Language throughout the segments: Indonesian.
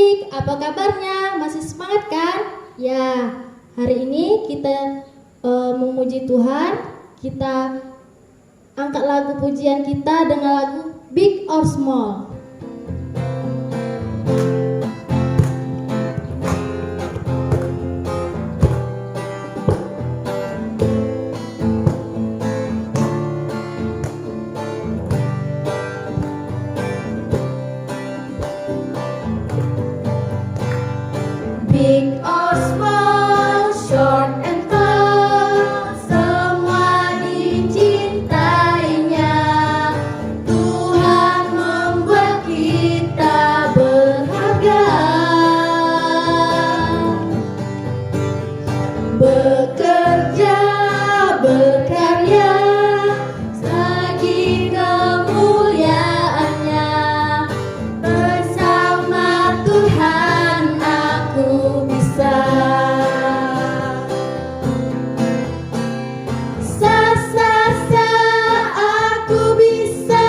adik-adik, apa kabarnya? Masih semangat kan? Ya, hari ini kita memuji Tuhan. Kita angkat lagu pujian kita dengan lagu Big or Small. Big or small, short and tall, semua dicintainya. Tuhan membuat kita berharga. Bekerja, berkarya, selagi kemuliaannya. Bersama Tuhan aku bisa. Sa-sa-sa aku bisa.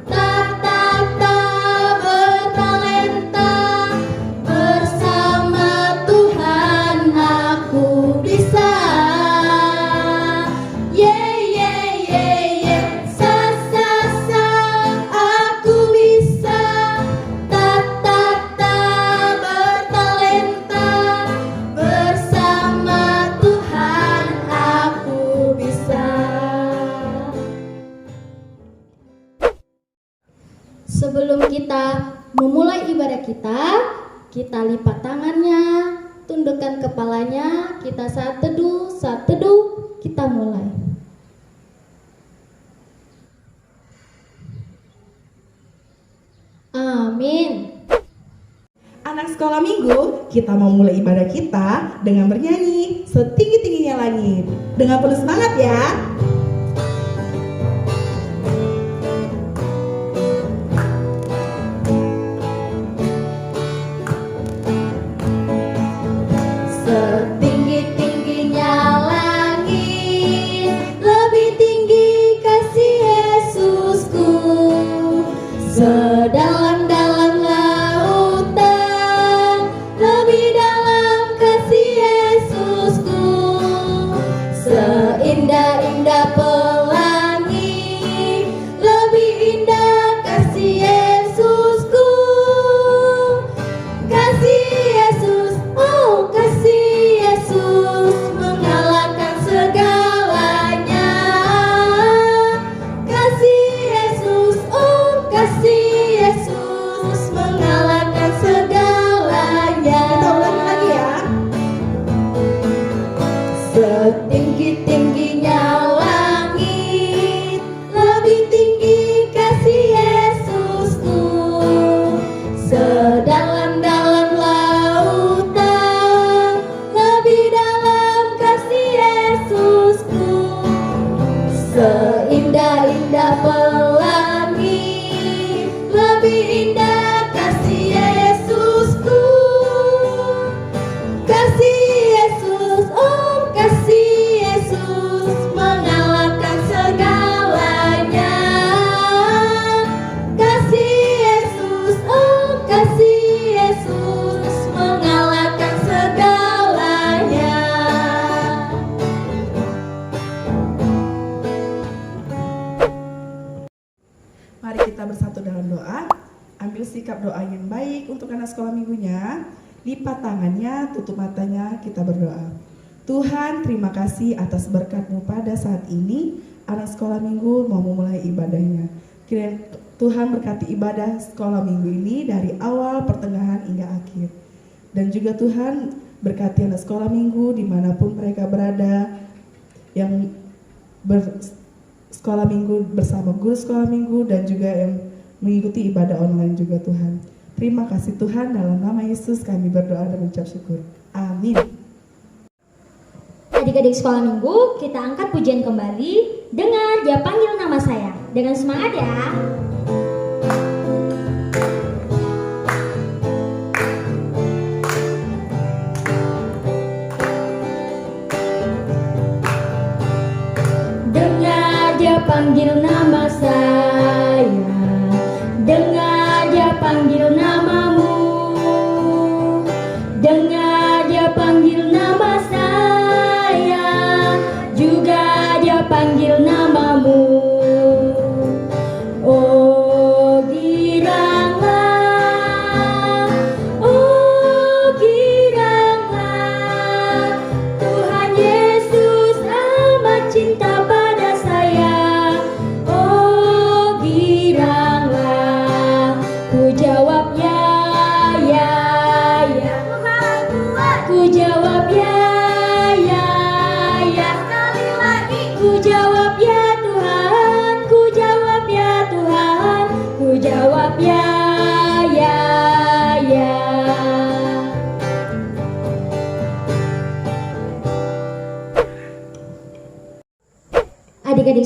Ta-ta-ta bertalenta. Bersama Tuhan aku bisa. Yeah, yeah, yeah, yeah. Sa-sa-sa aku bisa. Ta-ta-ta bertalenta. Bersama Tuhan aku bisa. Sebelum kita memulai ibadah kita lipat tangannya, tundukkan kepalanya, kita saat teduh, kita mulai. Amin. Anak sekolah minggu, kita mau mulai ibadah kita dengan bernyanyi setinggi-tingginya langit. Dengan penuh semangat ya. Setinggi-tingginya langit, lebih tinggi kasih Yesusku. Sedalam-dalam lautan, lebih dalam kasih Yesusku. Seindah-indah pelangi, lebih indah kasih Yesusku. Kasih Yesus, oh kasih Yesus, mengalahkan segalanya. Kasih Yesus, oh kasih Yesus, mengalahkan segalanya. Kita ulangi lagi ya. Setinggi-tingginya langit, lebih tinggi kasih Yesusku. Sedalam-dalam lautan, lebih dalam kasih Yesusku. Seindah-indah pelangi, lebih indah kasih Yesusku. Kasih Yesus, oh kasih Yesus, mengalahkan segalanya. Kasih Yesus, oh kasih Yesus, mengalahkan segalanya. Mari kita bersatu dalam doa. Ambil sikap doa yang baik untuk anak sekolah minggunya. Lipat tangannya, tutup matanya, kita berdoa. Tuhan, terima kasih atas berkat-Mu pada saat ini. Anak sekolah minggu mau memulai ibadahnya. Kiranya Tuhan berkati ibadah sekolah minggu ini dari awal, pertengahan, hingga akhir. Dan juga Tuhan berkati anak sekolah minggu dimanapun mereka berada, yang sekolah minggu bersama guru sekolah minggu, dan juga yang mengikuti ibadah online juga Tuhan. Terima kasih Tuhan, dalam nama Yesus kami berdoa dan mengucap syukur. Amin. Adik-adik sekolah minggu, kita angkat pujian kembali. Dengar dia panggil nama saya. Dengan semangat ya. Dengar dia panggil nama saya. Dengar dia panggil namamu.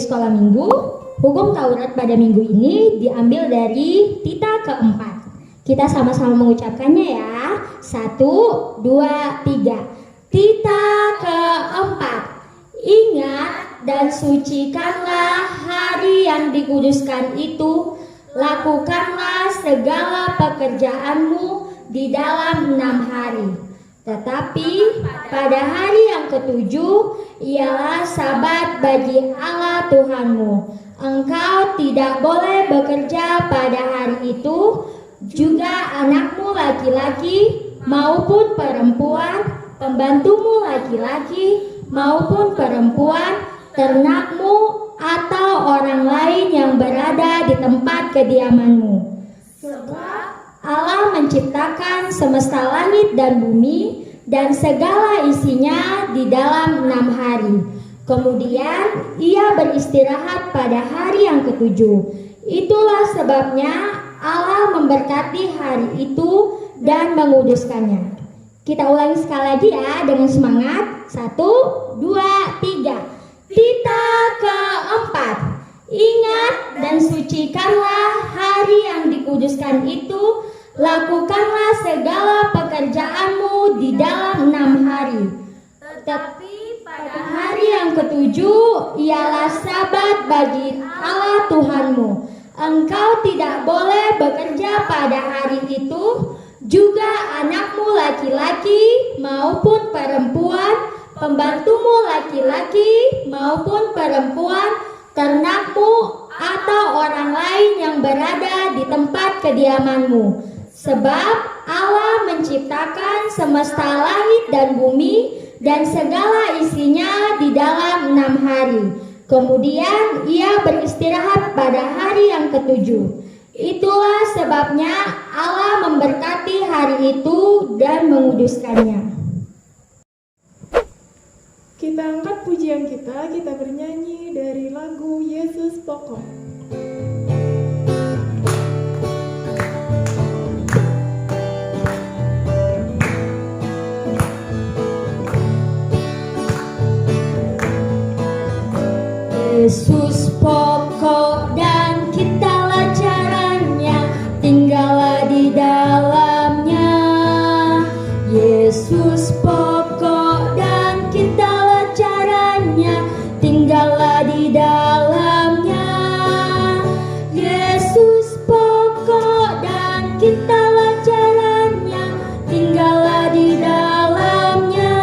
sekolah minggu, hukum Taurat pada minggu ini diambil dari Tita keempat. Kita sama-sama mengucapkannya ya. 1, 2, 3. Tita keempat. Ingat dan sucikanlah hari yang dikuduskan itu. Lakukanlah segala pekerjaanmu di dalam 6 hari. Tetapi pada hari yang ketujuh ialah sabat bagi Allah Tuhanmu. Engkau tidak boleh bekerja pada hari itu, juga anakmu laki-laki maupun perempuan, pembantumu laki-laki maupun perempuan, ternakmu atau orang lain yang berada di tempat kediamanmu. Sebab Allah menciptakan semesta langit dan bumi dan segala isinya di dalam 6 hari. Kemudian ia beristirahat pada hari yang ketujuh. Itulah sebabnya Allah memberkati hari itu dan menguduskannya. Kita ulangi sekali lagi ya dengan semangat. 1, 2, 3. Tita keempat. Ingat dan sucikanlah hari yang dikuduskan itu. Lakukanlah segala pekerjaanmu di dalam 6 hari. Tetapi pada hari yang ketujuh ialah sabat bagi Allah Tuhanmu. Engkau tidak boleh bekerja pada hari itu, juga anakmu laki-laki maupun perempuan, pembantumu laki-laki maupun perempuan, ternakmu atau orang lain yang berada di tempat kediamanmu. Sebab Allah menciptakan semesta langit dan bumi dan segala isinya di dalam 6 hari. Kemudian ia beristirahat pada hari yang ketujuh. Itulah sebabnya Allah memberkati hari itu dan menguduskannya. Kita angkat pujian kita bernyanyi dari lagu Yesus Pokok. Yesus pokok dan kitalah caranya, tinggallah di dalamnya. Yesus pokok dan kitalah caranya, tinggallah di dalamnya. Yesus pokok dan kitalah caranya, tinggallah di dalamnya.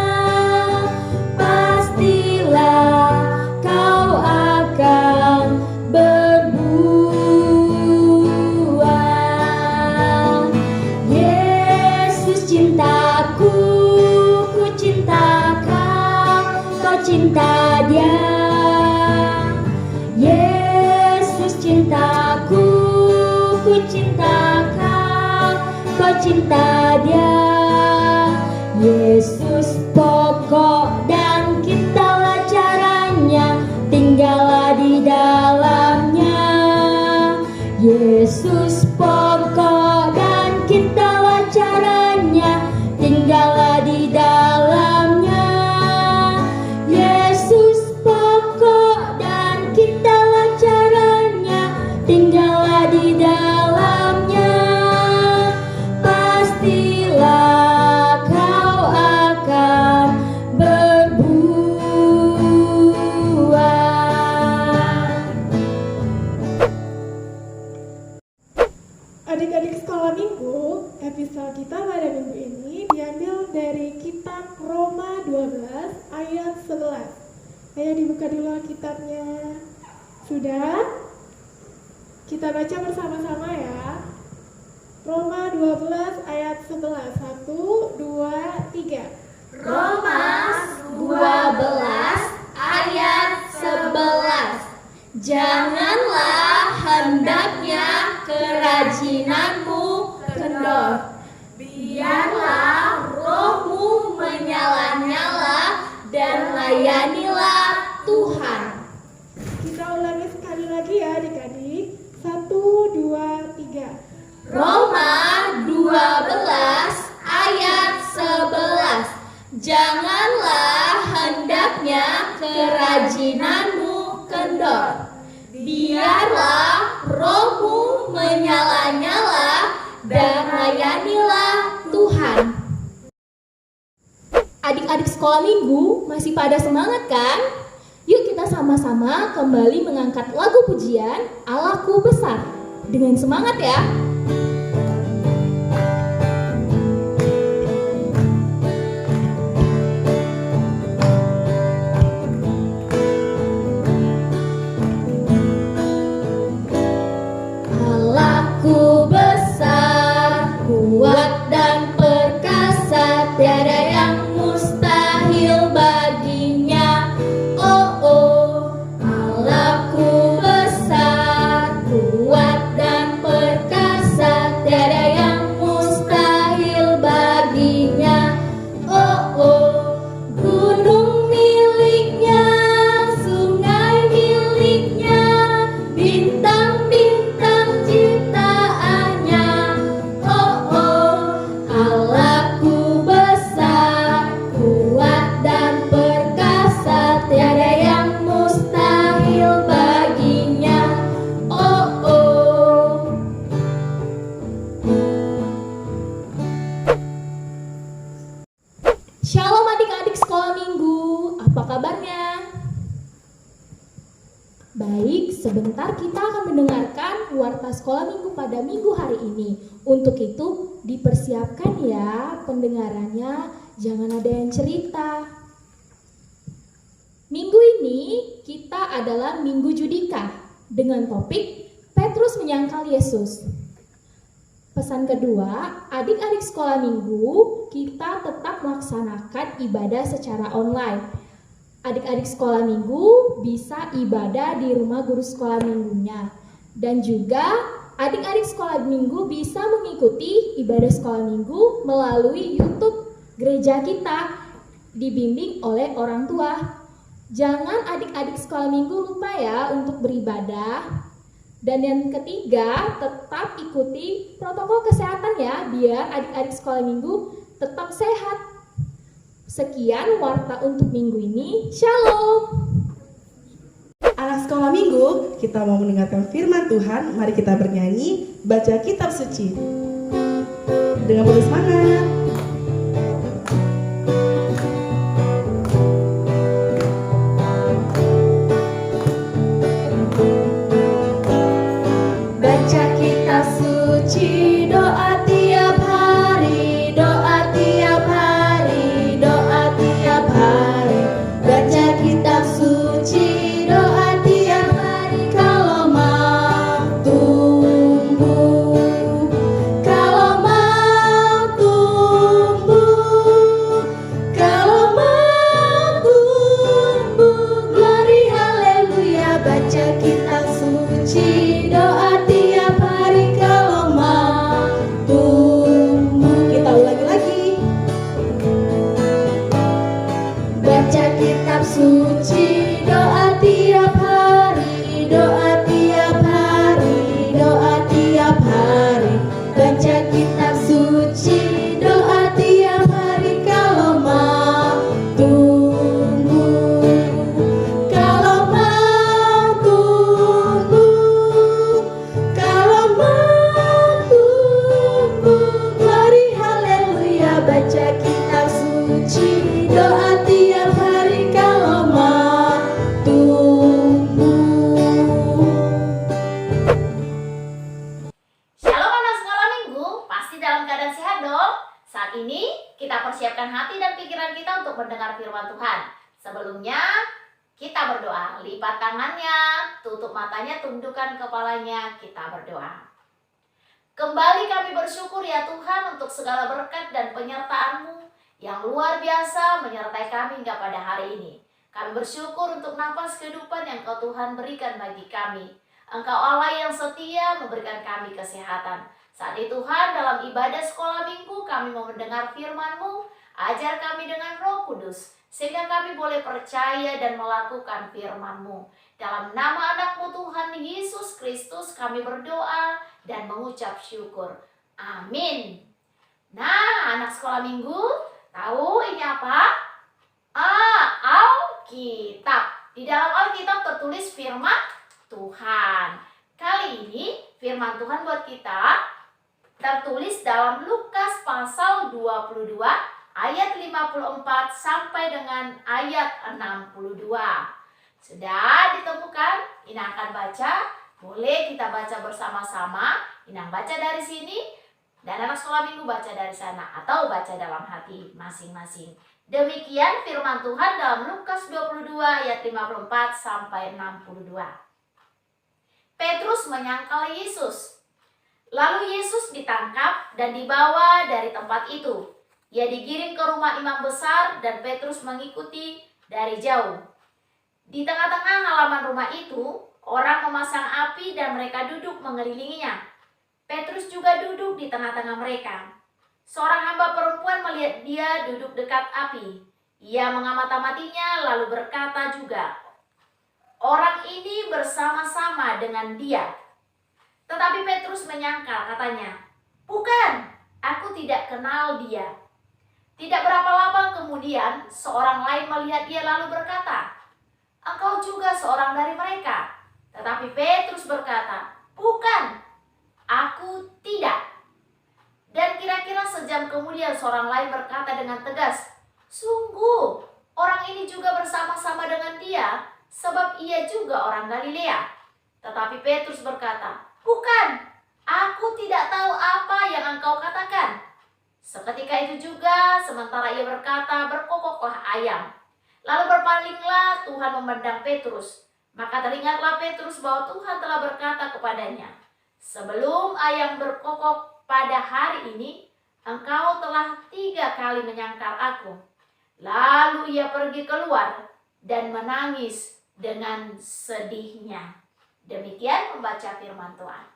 Pastilah kau akan berbuah. Yesus cintaku, ku cinta kau cinta Dia. Yesus cintaku, ku cinta kau cinta Dia. Yesus pokok dan kitalah caranya, tinggallah di dalamnya. Yesus pokok dan kitalah caranya, tinggallah di dalamnya. Yesus pokok dan kitalah caranya, tinggallah di dalamnya. Pastilah kau akan berbuah. Adik-adik sekolah minggu, episode kita pada minggu ini diambil dari kitab Roma 12 ayat 11. Ayo dibuka dulu kitabnya. Sudah? Kita baca bersama-sama ya. Roma 12 ayat 11. 1, 2, 3. Roma 12 ayat 11. Janganlah hendaknya kerajinanmu kendor. Biarlah rohmu menyala-nyala dan layanilah Tuhan. Kita ulangi sekali lagi ya adik-adik. 1, 2, 3. Roma 12 ayat 11. Janganlah hendaknya kerajinanmu kendor. biarlah rohmu menyala-nyala dan layanilah Tuhan. Adik-adik sekolah minggu masih pada semangat kan? Yuk kita sama-sama kembali mengangkat lagu pujian Allahku Besar. Dengan semangat ya. Allahku besar, kuat dan perkasa, tiada yang mustahil baginya. Oh oh, Allahku besar, kuat dan perkasa, tiada yang mustahil baginya. Oh oh, gunung miliknya, sungai miliknya, bintang-bintang ciptaannya. Oh oh, Allahku besar, kuat dan perkasa, tiada yang mustahil baginya. Oh oh. Shalom adik-adik sekolah minggu, apa kabarnya? Baik, sebentar kita akan mendengarkan warta sekolah minggu pada minggu hari ini. Untuk itu, dipersiapkan ya pendengarannya, jangan ada yang cerita. Minggu ini kita adalah Minggu Judika dengan topik Petrus menyangkal Yesus. Pesan kedua, adik-adik sekolah minggu, kita tetap melaksanakan ibadah secara online. Adik-adik sekolah minggu bisa ibadah di rumah guru sekolah minggunya. Dan juga adik-adik sekolah minggu bisa mengikuti ibadah sekolah minggu melalui YouTube gereja kita, dibimbing oleh orang tua. Jangan adik-adik sekolah minggu lupa ya untuk beribadah. Dan yang ketiga, tetap ikuti protokol kesehatan ya, biar adik-adik sekolah minggu tetap sehat. Sekian warta untuk minggu ini. Shalom. Anak sekolah minggu, kita mau mendengarkan firman Tuhan. Mari kita bernyanyi, baca kitab suci dengan penuh semangat. Baca kitab suci, doa tiap hari, doa tiap hari, doa tiap hari. Baca kitab suci, doa tiap hari. Kalau mau tumbuh, kalau mau tumbuh, kalau mau tumbuh, glory haleluya. Baca kitab suci, doa tiap hari. Kalau mau tumbuh, Kita ulangi lagi. baca kitab suci, doa tiap hari, doa tiap hari, doa tiap hari. Baca kitab suci, doa tiap hari. Kalau mau tumbuh, kalau mau tumbuh, kalau mau tumbuh, glory haleluya. Baca kitab suci, doa tiap hari. Kalau mau tumbuh. Shalom anak sekolah minggu, pasti dalam keadaan sehat dong. Saat ini kita persiapkan hati dan pikiran kita untuk mendengar firman Tuhan. Sebelumnya kita berdoa, lipat tangannya, tutup matanya, tundukkan kepalanya, kita berdoa. Kembali kami bersyukur ya Tuhan untuk segala berkat dan penyertaan-Mu yang luar biasa menyertai kami hingga pada hari ini. Kami bersyukur untuk nafas kehidupan yang Kau Tuhan berikan bagi kami. Engkau Allah yang setia memberikan kami kesehatan. Saat ini Tuhan, dalam ibadah sekolah minggu kami mau mendengar firman-Mu. Ajar kami dengan Roh Kudus, sehingga kami boleh percaya dan melakukan firman-Mu. Dalam nama anak-Mu Tuhan Yesus Kristus kami berdoa dan mengucap syukur. Amin. Nah, anak sekolah minggu, tahu ini apa? Alkitab. Di dalam Alkitab tertulis firman Tuhan. Kali ini firman Tuhan buat kita tertulis dalam Lukas pasal 22 ayat 54 sampai dengan ayat 62. Sudah ditemukan? Inang akan baca. Boleh kita baca bersama-sama. Inang baca dari sini dan anak sekolah minggu baca dari sana atau baca dalam hati masing-masing. Demikian firman Tuhan dalam Lukas 22 ayat 54 sampai 62. Petrus menyangkal Yesus. Lalu Yesus ditangkap dan dibawa dari tempat itu. Ia digiring ke rumah imam besar dan Petrus mengikuti dari jauh. Di tengah-tengah halaman rumah itu, orang memasang api dan mereka duduk mengelilinginya. Petrus juga duduk di tengah-tengah mereka. Seorang hamba perempuan melihat dia duduk dekat api. Ia mengamati-amatinya lalu berkata juga, "Orang ini bersama-sama dengan dia." Tetapi Petrus menyangkal, katanya, "Bukan, aku tidak kenal dia." Tidak berapa lama kemudian, seorang lain melihat dia lalu berkata, "Engkau juga seorang dari mereka." Tetapi Petrus berkata, "Bukan, aku tidak." Dan kira-kira sejam kemudian seorang lain berkata dengan tegas, "Sungguh, orang ini juga bersama-sama dengan dia, sebab ia juga orang Galilea." Tetapi Petrus berkata, "Bukan, aku tidak tahu apa yang engkau katakan." Seketika itu juga, sementara ia berkata, berkokoklah ayam. Lalu berpalinglah Tuhan memandang Petrus. Maka teringatlah Petrus bahwa Tuhan telah berkata kepadanya, "Sebelum ayam berkokok pada hari ini, engkau telah 3 kali menyangkal aku." Lalu ia pergi keluar dan menangis dengan sedihnya. Demikian membaca firman Tuhan.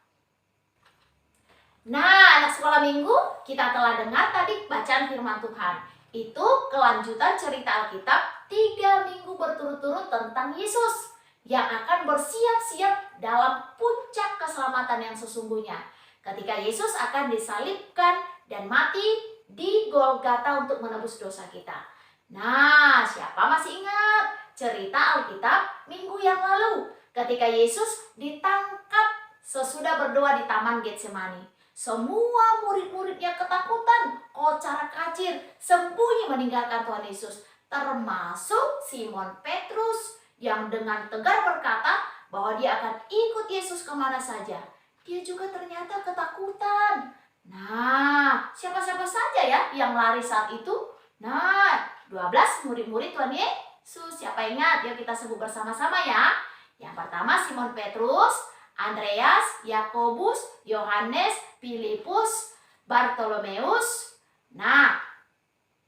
Nah, anak sekolah minggu, kita telah dengar tadi bacaan firman Tuhan. Itu kelanjutan cerita Alkitab 3 minggu berturut-turut tentang Yesus yang akan bersiap-siap dalam puncak keselamatan yang sesungguhnya. Ketika Yesus akan disalibkan dan mati di Golgota untuk menebus dosa kita. Nah, siapa masih ingat cerita Alkitab minggu yang lalu? Ketika Yesus ditangkap sesudah berdoa di Taman Getsemani. Semua murid-muridnya ketakutan, kocar-kacir, sembunyi meninggalkan Tuhan Yesus. Termasuk Simon Petrus yang dengan tegar berkata bahwa dia akan ikut Yesus kemana saja. Dia juga ternyata ketakutan. Nah, siapa-siapa saja ya yang lari saat itu? Nah, 12 murid-murid Tuhan Yesus. Siapa ingat? Yuk kita sebut bersama-sama ya. Yang pertama Simon Petrus, Andreas, Yakobus, Yohanes, Filipus, Bartolomeus. Nah,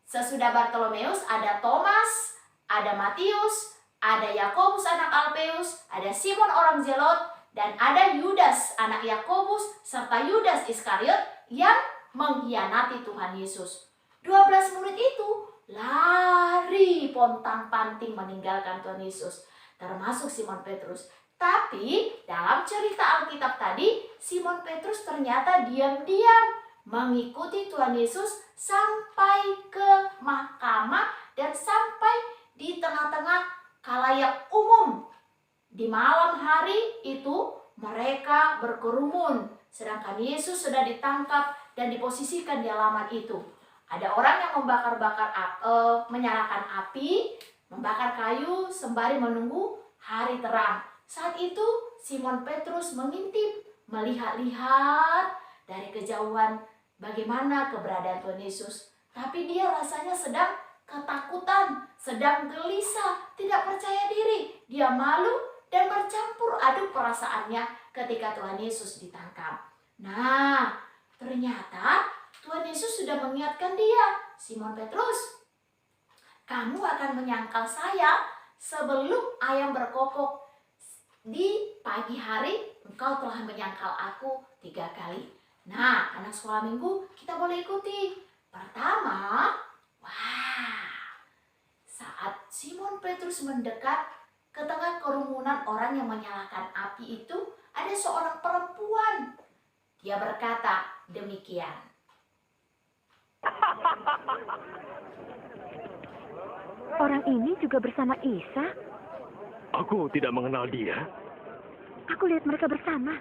sesudah Bartolomeus ada Thomas, ada Matius, ada Yakobus anak Alpeus, ada Simon orang Zelot, dan ada Yudas anak Yakobus, serta Yudas Iskariot yang mengkhianati Tuhan Yesus. 12 murid itu lari pontang-panting meninggalkan Tuhan Yesus, termasuk Simon Petrus. Tapi dalam cerita Alkitab tadi, Simon Petrus ternyata diam-diam mengikuti Tuhan Yesus sampai ke mahkamah dan sampai di tengah-tengah khalayak umum. Di malam hari itu mereka berkerumun, sedangkan Yesus sudah ditangkap dan diposisikan di halaman itu. Ada orang yang menyalakan api, membakar kayu sembari menunggu hari terang. Saat itu Simon Petrus mengintip, melihat-lihat dari kejauhan bagaimana keberadaan Tuhan Yesus. Tapi dia rasanya sedang ketakutan, sedang gelisah, tidak percaya diri. Dia malu dan bercampur aduk perasaannya ketika Tuhan Yesus ditangkap. Nah, ternyata Tuhan Yesus sudah mengingatkan dia, "Simon Petrus, kamu akan menyangkal saya sebelum ayam berkokok. Di pagi hari engkau telah menyangkal aku 3 kali. Nah, anak sekolah minggu kita boleh ikuti. Pertama, saat Simon Petrus mendekat ke tengah kerumunan orang yang menyalakan api itu, ada seorang perempuan. Dia berkata demikian. Orang ini juga bersama Isa? Aku tidak mengenal dia. Aku lihat mereka bersama.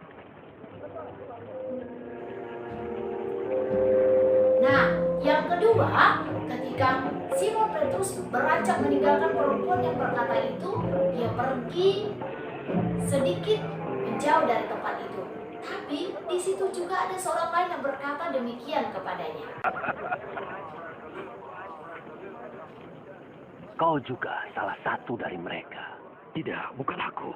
Nah, yang kedua, ketika Simon Petrus beranjak meninggalkan perempuan yang berkata itu, dia pergi sedikit menjauh dari tempat itu. Tapi di situ juga ada seorang lain yang berkata demikian kepadanya. Kau juga salah satu dari mereka. Tidak, bukan aku.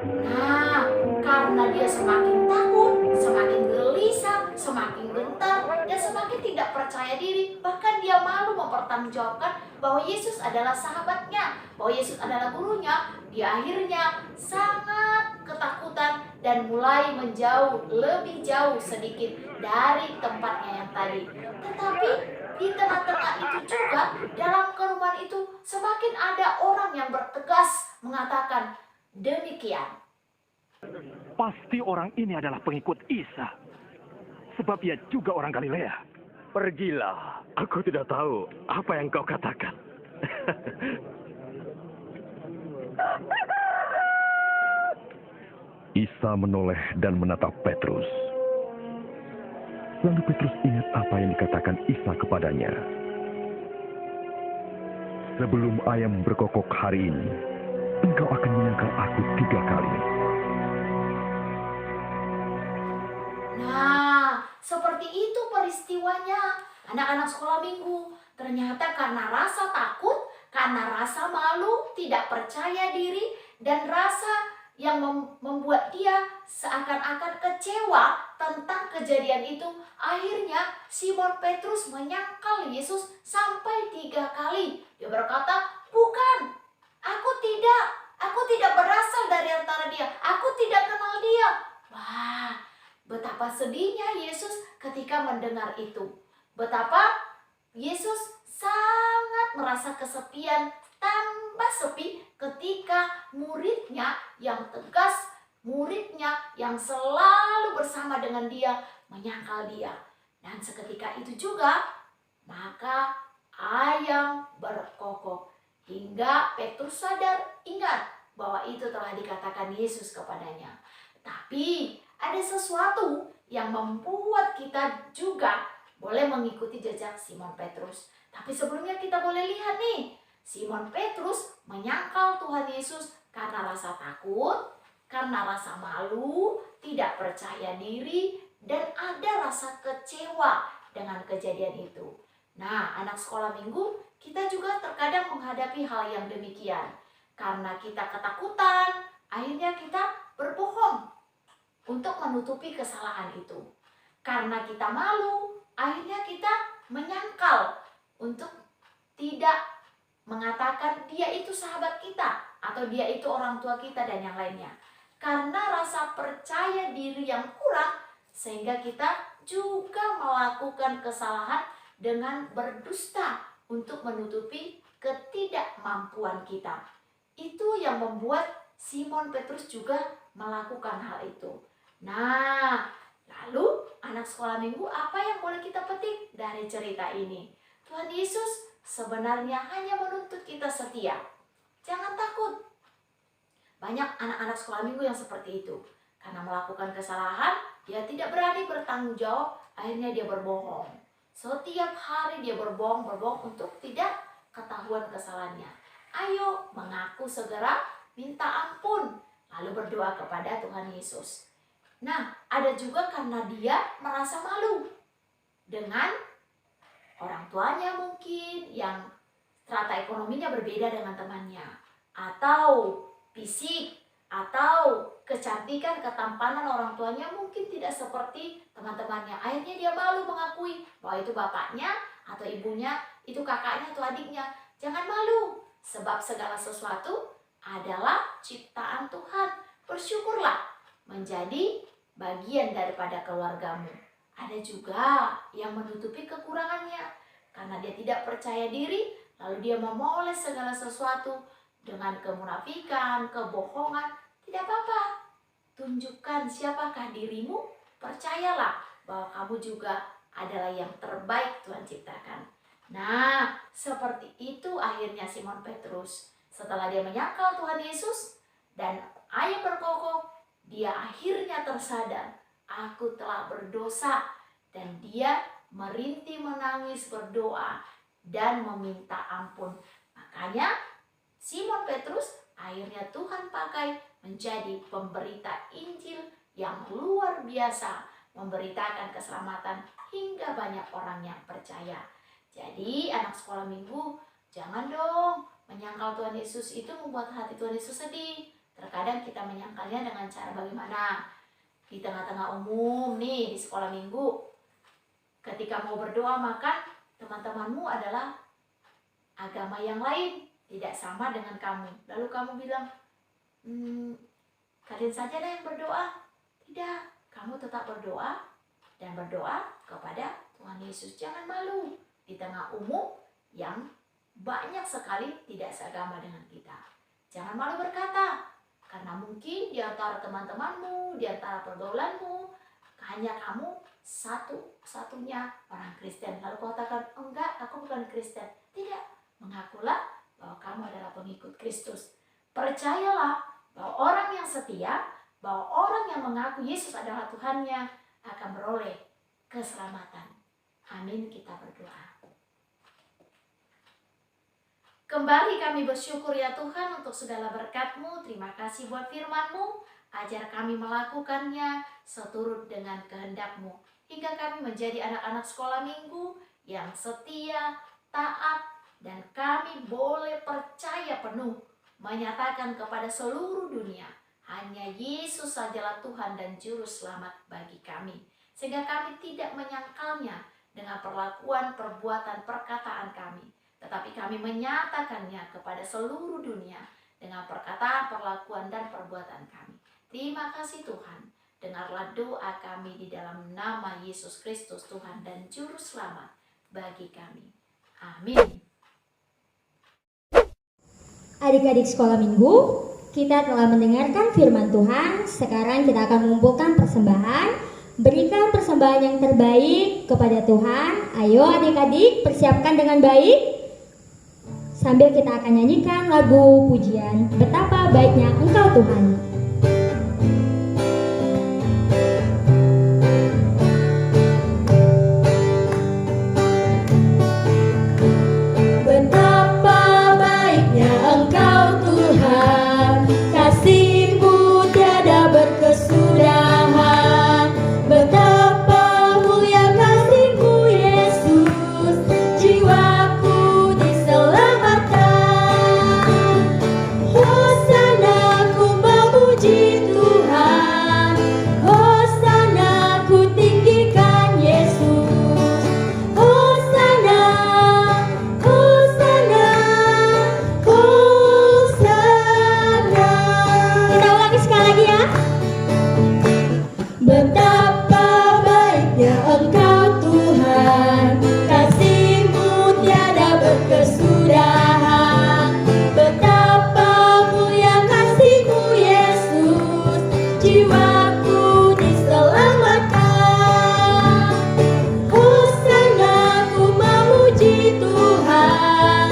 Nah, karena dia semakin takut, semakin gelisah, semakin gentar, dan semakin tidak percaya diri, bahkan dia malu mempertanggungjawabkan bahwa Yesus adalah sahabatnya, bahwa Yesus adalah gurunya, dia akhirnya sangat ketakutan dan mulai menjauh lebih jauh sedikit dari tempatnya yang tadi. Tetapi di tengah-tengah itu juga, dalam kerumunan itu, semakin ada orang yang bertegas mengatakan demikian. Pasti orang ini adalah pengikut Isa. Sebab ia juga orang Galilea. Pergilah, aku tidak tahu apa yang kau katakan. Isa menoleh dan menatap Petrus. Lalu Petrus ingat apa yang dikatakan Isa kepadanya. Sebelum ayam berkokok hari ini, engkau akan menyangkal aku 3 kali. Nah, seperti itu peristiwanya anak-anak sekolah minggu. Ternyata karena rasa takut, karena rasa malu, tidak percaya diri, dan rasa yang membuat dia seakan-akan kecewa tentang kejadian itu, akhirnya Simon Petrus menyangkal Yesus sampai 3 kali. Dia berkata, bukan, aku tidak berasal dari antara dia, aku tidak kenal dia. Wah, betapa sedihnya Yesus ketika mendengar itu. Betapa Yesus sangat merasa kesepian, tambah sepi ketika muridnya yang tegas, muridnya yang selalu bersama dengan dia, menyangkal dia. Dan seketika itu juga, maka ayam berkokok. Hingga Petrus sadar, ingat bahwa itu telah dikatakan Yesus kepadanya. Tapi ada sesuatu yang membuat kita juga boleh mengikuti jejak Simon Petrus. Tapi sebelumnya kita boleh lihat nih, Simon Petrus menyangkal Tuhan Yesus karena rasa takut, karena rasa malu, tidak percaya diri, dan ada rasa kecewa dengan kejadian itu. Nah, anak sekolah minggu, kita juga terkadang menghadapi hal yang demikian. Karena kita ketakutan, akhirnya kita berbohong untuk menutupi kesalahan itu. Karena kita malu, akhirnya kita menyangkal untuk tidak mengatakan dia itu sahabat kita atau dia itu orang tua kita dan yang lainnya. Karena rasa percaya diri yang kurang, sehingga kita juga melakukan kesalahan dengan berdusta untuk menutupi ketidakmampuan kita. Itu yang membuat Simon Petrus juga melakukan hal itu. Nah, lalu anak sekolah minggu, apa yang boleh kita petik dari cerita ini? Tuhan Yesus sebenarnya hanya menuntut kita setia. Jangan takut. Banyak anak-anak sekolah minggu yang seperti itu. Karena melakukan kesalahan, dia tidak berani bertanggung jawab, akhirnya dia berbohong. Setiap hari dia berbohong untuk tidak ketahuan kesalahannya. Ayo mengaku segera, minta ampun, lalu berdoa kepada Tuhan Yesus. Nah, ada juga karena dia merasa malu dengan orang tuanya mungkin yang strata ekonominya berbeda dengan temannya, atau fisik, atau kecantikan, ketampanan orang tuanya mungkin tidak seperti teman-temannya. Akhirnya dia malu mengakui bahwa itu bapaknya atau ibunya, itu kakaknya atau adiknya. Jangan malu, sebab segala sesuatu adalah ciptaan Tuhan. Bersyukurlah menjadi bagian daripada keluargamu. Ada juga yang menutupi kekurangannya karena dia tidak percaya diri, lalu dia memoles segala sesuatu dengan kemunafikan, kebohongan. Tidak apa-apa, tunjukkan siapakah dirimu, percayalah bahwa kamu juga adalah yang terbaik Tuhan ciptakan. Nah, seperti itu akhirnya Simon Petrus. Setelah dia menyangkal Tuhan Yesus dan ayam berkokok, dia akhirnya tersadar, aku telah berdosa, dan dia merintih menangis berdoa dan meminta ampun. Makanya Simon Petrus akhirnya Tuhan pakai menjadi pemberita Injil yang luar biasa, memberitakan keselamatan hingga banyak orang yang percaya. Jadi anak sekolah minggu, jangan dong menyangkal Tuhan Yesus itu membuat hati Tuhan Yesus sedih. Terkadang kita menyangkalnya dengan cara bagaimana? Di tengah-tengah umum nih di sekolah minggu, ketika mau berdoa maka teman-temanmu adalah agama yang lain, tidak sama dengan kamu. Lalu kamu bilang, kalian saja lah yang berdoa. Tidak, kamu tetap berdoa dan berdoa kepada Tuhan Yesus. Jangan malu di tengah umum yang banyak sekali tidak seagama dengan kita. Jangan malu berkata, karena mungkin di antara teman-temanmu, di antara pergaulanmu, hanya kamu satu-satunya orang Kristen. Lalu kau katakan, enggak, aku bukan Kristen. Tidak, mengakulah bahwa kamu adalah pengikut Kristus. Percayalah bahwa orang yang setia, bahwa orang yang mengaku Yesus adalah Tuhannya akan beroleh keselamatan. Amin, kita berdoa. Kembali kami bersyukur ya Tuhan untuk segala berkat-Mu. Terima kasih buat firman-Mu. Ajar kami melakukannya seturut dengan kehendak-Mu. Hingga kami menjadi anak-anak sekolah minggu yang setia, taat, dan kami boleh percaya penuh menyatakan kepada seluruh dunia hanya Yesus sajalah Tuhan dan Juru Selamat bagi kami. Sehingga kami tidak menyangkalnya dengan perlakuan, perbuatan, perkataan kami. Tetapi kami menyatakannya kepada seluruh dunia dengan perkataan, perlakuan, dan perbuatan kami. Terima kasih Tuhan. Dengarlah doa kami di dalam nama Yesus Kristus Tuhan dan Juru Selamat bagi kami. Amin. Adik-adik sekolah minggu, kita telah mendengarkan firman Tuhan. Sekarang kita akan mengumpulkan persembahan. Berikan persembahan yang terbaik kepada Tuhan. Ayo adik-adik, persiapkan dengan baik. Sambil kita akan nyanyikan lagu pujian Betapa Baiknya Engkau Tuhan. Betapa baiknya Engkau Tuhan, kasih-Mu tiada berkesudahan. Betapa mulia kasih-Mu Yesus, jiwaku diselamatkan. Hosana ku memuji Tuhan, Hosana ku tinggikan Yesus. Hosana, Hosana, Hosana. Kita ulangi sekali lagi ya. Betapa baiknya Engkau Tuhan, kasih-Mu tiada berkesudahan. Betapa mulia kasih-Mu Yesus, jiwaku diselamatkan. Hosana ku memuji Tuhan,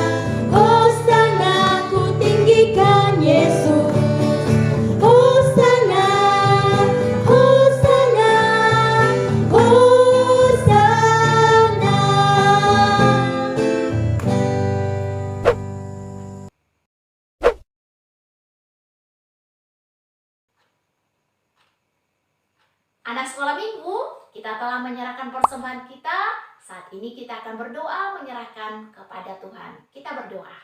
Hosana ku tinggikan Yesus. Hosana, Hosana, Hosana. Anak sekolah minggu, kita telah menyerahkan persembahan kita. Saat ini kita akan berdoa menyerahkan kepada Tuhan. Kita berdoa.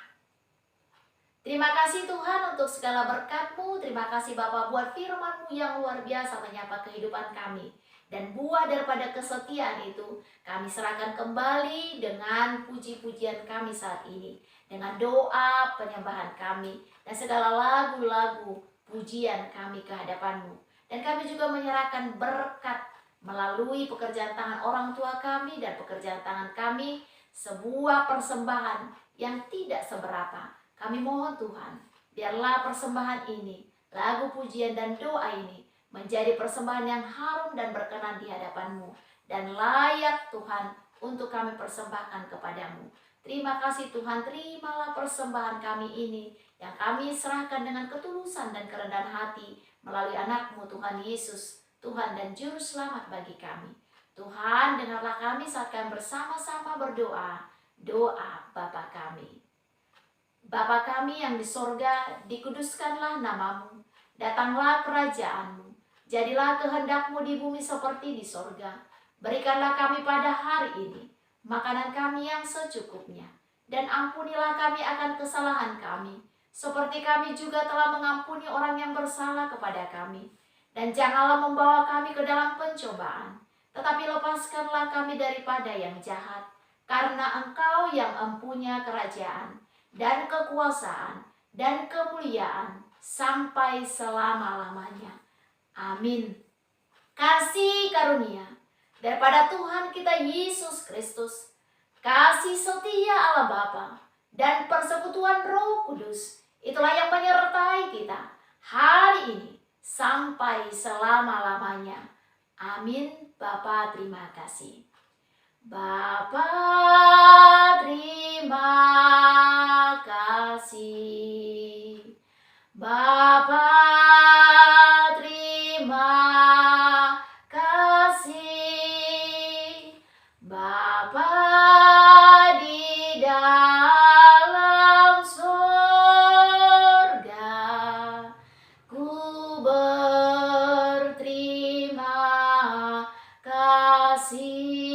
Terima kasih Tuhan untuk segala berkat-Mu. Terima kasih Bapa buat firman-Mu yang luar biasa menyapa kehidupan kami. Dan buah daripada kesetiaan itu kami serahkan kembali dengan puji-pujian kami saat ini. Dengan doa penyembahan kami dan segala lagu-lagu pujian kami ke hadapan-Mu. Dan kami juga menyerahkan berkat melalui pekerjaan tangan orang tua kami dan pekerjaan tangan kami. Sebuah persembahan yang tidak seberapa. Kami mohon Tuhan, biarlah persembahan ini, lagu pujian dan doa ini menjadi persembahan yang harum dan berkenan di hadapan-Mu. Dan layak Tuhan untuk kami persembahkan kepada-Mu. Terima kasih Tuhan, terimalah persembahan kami ini yang kami serahkan dengan ketulusan dan kerendahan hati melalui anak-Mu Tuhan Yesus, Tuhan dan Juru Selamat bagi kami. Tuhan, dengarlah kami saat kami bersama-sama berdoa, doa Bapa kami. Bapa kami yang di sorga, dikuduskanlah namamu, datanglah kerajaan-Mu, jadilah kehendak-Mu di bumi seperti di sorga. Berikanlah kami pada hari ini makanan kami yang secukupnya, dan ampunilah kami akan kesalahan kami, seperti kami juga telah mengampuni orang yang bersalah kepada kami. Dan janganlah membawa kami ke dalam pencobaan, tetapi lepaskanlah kami daripada yang jahat, karena Engkau yang empunya kerajaan, dan kekuasaan, dan kemuliaan, sampai selama-lamanya. Amin. Kasih karunia daripada Tuhan kita Yesus Kristus, kasih setia Allah Bapa, dan persekutuan Roh Kudus, itulah yang menyertai kita hari ini sampai selama-lamanya. Amin. Bapa, terima kasih. Bapa, terima kasih. Bapa, terima kasih. Bapa di dalam sorga, ku berterima kasih.